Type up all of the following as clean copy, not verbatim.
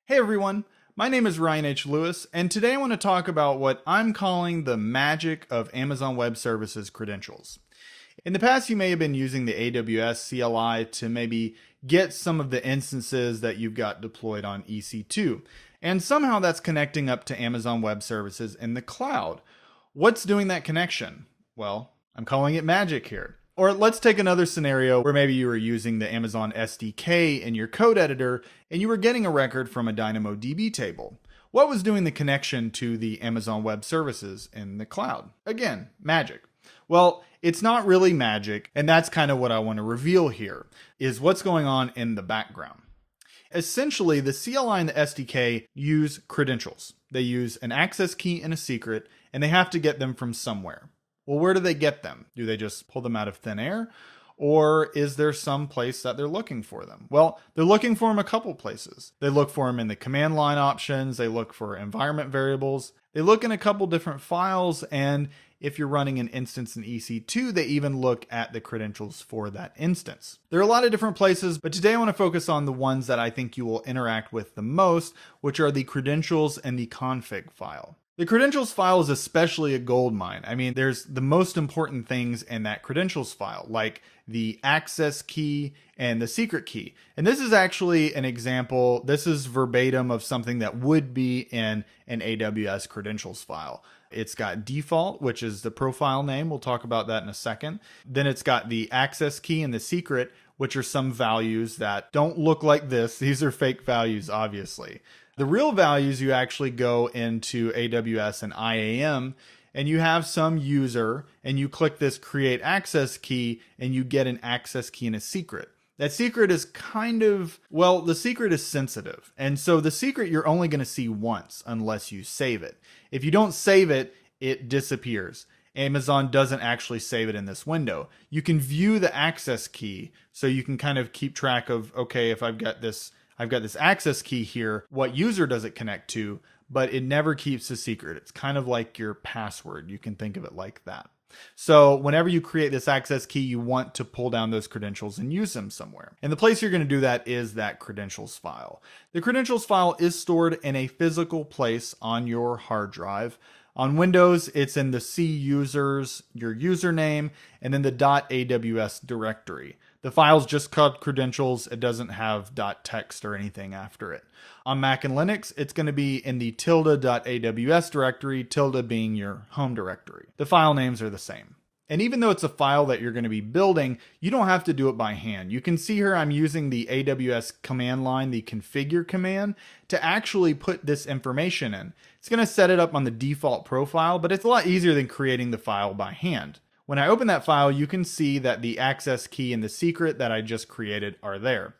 Hey everyone, my name is Ryan H. Lewis, and today I want to talk about what I'm calling the magic of Amazon Web Services credentials. In the past, you may have been using the AWS CLI to maybe get some of the instances that you've got deployed on EC2, and somehow that's connecting up to Amazon Web Services in the cloud. What's doing that connection? Well, I'm calling it magic here. Or let's take another scenario where maybe you were using the Amazon SDK in your code editor and you were getting a record from a DynamoDB table. What was doing the connection to the Amazon Web Services in the cloud? Again, magic. Well, it's not really magic, and that's kind of what I want to reveal here, is what's going on in the background. Essentially, the CLI and the SDK use credentials. They use an access key and a secret, and they have to get them from somewhere. Well, where do they get them? Do they just pull them out of thin air? Or is there some place that they're looking for them? Well, they're looking for them a couple places. They look for them in the command line options. They look for environment variables. They look in a couple different files. And if you're running an instance in EC2, they even look at the credentials for that instance. There are a lot of different places, but today I want to focus on the ones that I think you will interact with the most, which are the credentials and the config file. The credentials file is especially a goldmine. I mean, there's the most important things in that credentials file, like the access key and the secret key. And this is actually an example. This is verbatim of something that would be in an AWS credentials file. It's got default, which is the profile name. We'll talk about that in a second. Then it's got the access key and the secret, which are some values that don't look like this. These are fake values, obviously. The real values, you actually go into AWS and IAM, and you have some user, and you click this create access key, and you get an access key and a secret. That secret is the secret is sensitive. And so the secret you're only going to see once unless you save it. If you don't save it, it disappears. Amazon doesn't actually save it in this window. You can view the access key, so you can kind of keep track of, okay, if I've got this access key here, what user does it connect to, but it never keeps a secret. It's kind of like your password. You can think of it like that. So whenever you create this access key, you want to pull down those credentials and use them somewhere. And the place you're going to do that is that credentials file. The credentials file is stored in a physical place on your hard drive. On Windows, it's in the C users, your username, and then the .aws directory. The file's just called credentials. It doesn't have .text or anything after it. On Mac and Linux, it's going to be in the tilde.aws directory, tilde being your home directory. The file names are the same. And even though it's a file that you're going to be building, you don't have to do it by hand. You can see here I'm using the AWS command line, the configure command, to actually put this information in. It's going to set it up on the default profile, but it's a lot easier than creating the file by hand. When I open that file, you can see that the access key and the secret that I just created are there.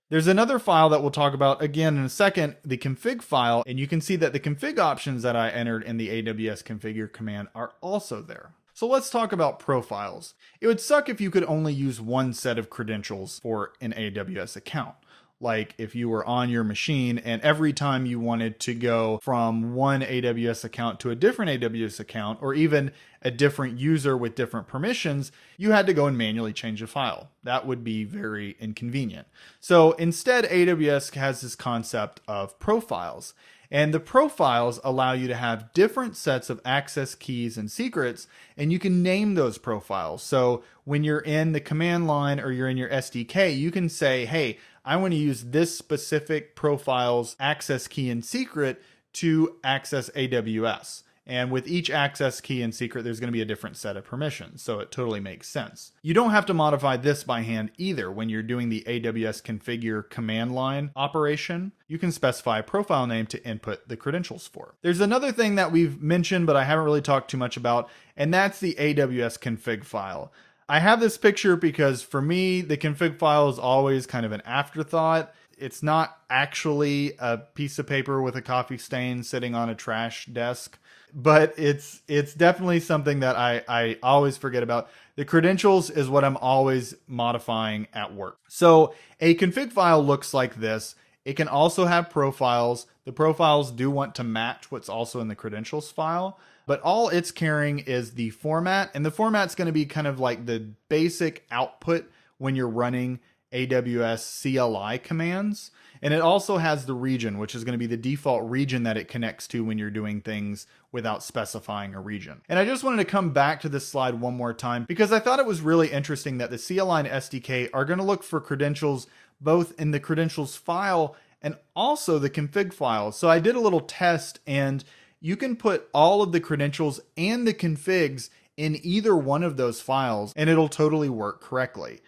There's another file that we'll talk about again in a second, the config file, and you can see that the config options that I entered in the AWS configure command are also there. So let's talk about profiles. It would suck if you could only use one set of credentials for an AWS account. Like if you were on your machine and every time you wanted to go from one AWS account to a different AWS account, or even a different user with different permissions, you had to go and manually change a file. That would be very inconvenient. So instead, AWS has this concept of profiles. And the profiles allow you to have different sets of access keys and secrets, and you can name those profiles. So when you're in the command line or you're in your SDK, you can say, hey, I want to use this specific profile's access key and secret to access AWS. And with each access key and secret, there's going to be a different set of permissions. So it totally makes sense. You don't have to modify this by hand either. When you're doing the AWS configure command line operation, you can specify a profile name to input the credentials for. There's another thing that we've mentioned, but I haven't really talked too much about, and that's the AWS config file. I have this picture because for me, the config file is always kind of an afterthought. It's not actually a piece of paper with a coffee stain sitting on a trash desk, but it's definitely something that I always forget about. The credentials is what I'm always modifying at work. So a config file looks like this. It can also have profiles. The profiles do want to match what's also in the credentials file, but all it's carrying is the format, and the format's going to be kind of like the basic output when you're running AWS CLI commands. And it also has the region, which is going to be the default region that it connects to when you're doing things without specifying a region. And I just wanted to come back to this slide one more time because I thought it was really interesting that the CLI and SDK are going to look for credentials both in the credentials file and also the config file. So I did a little test, and you can put all of the credentials and the configs in either one of those files and it'll totally work correctly.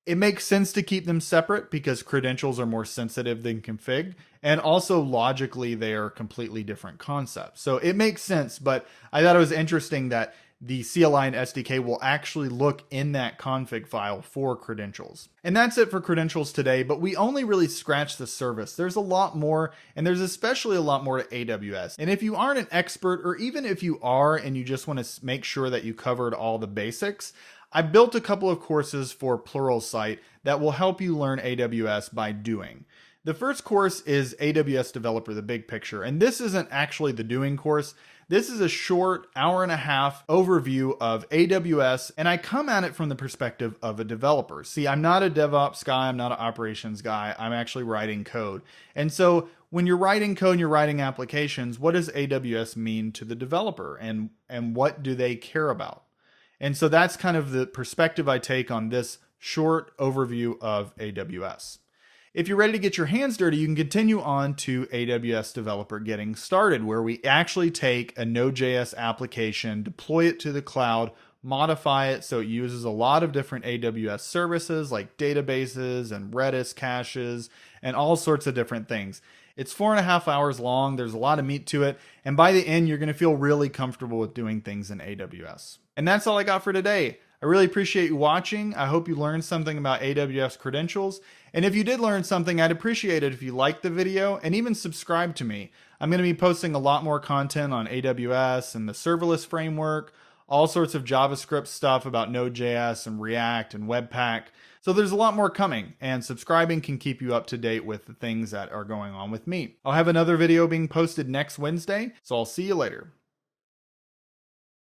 It makes sense to keep them separate because credentials are more sensitive than config, and also logically they are completely different concepts. So it makes sense, but I thought it was interesting that the CLI and SDK will actually look in that config file for credentials. And that's it for credentials today, but we only really scratched the surface. There's a lot more, and there's especially a lot more to AWS. And if you aren't an expert, or even if you are and you just want to make sure that you covered all the basics, I built a couple of courses for Pluralsight that will help you learn AWS by doing. The first course is AWS Developer, the big picture. And this isn't actually the doing course. This is a short hour-and-a-half overview of AWS, and I come at it from the perspective of a developer. See, I'm not a DevOps guy, I'm not an operations guy, I'm actually writing code. And so when you're writing code and you're writing applications, what does AWS mean to the developer, and what do they care about? And so that's kind of the perspective I take on this short overview of AWS. If you're ready to get your hands dirty, you can continue on to AWS Developer Getting Started, where we actually take a Node.js application, deploy it to the cloud, modify it so it uses a lot of different AWS services like databases and Redis caches and all sorts of different things. It's 4.5 hours long. There's a lot of meat to it. And by the end, you're going to feel really comfortable with doing things in AWS. And that's all I got for today. I really appreciate you watching. I hope you learned something about AWS credentials. And if you did learn something, I'd appreciate it if you liked the video and even subscribe to me. I'm going to be posting a lot more content on AWS and the serverless framework, all sorts of JavaScript stuff about Node.js and React and Webpack. So there's a lot more coming, and subscribing can keep you up to date with the things that are going on with me. I'll have another video being posted next Wednesday, so I'll see you later.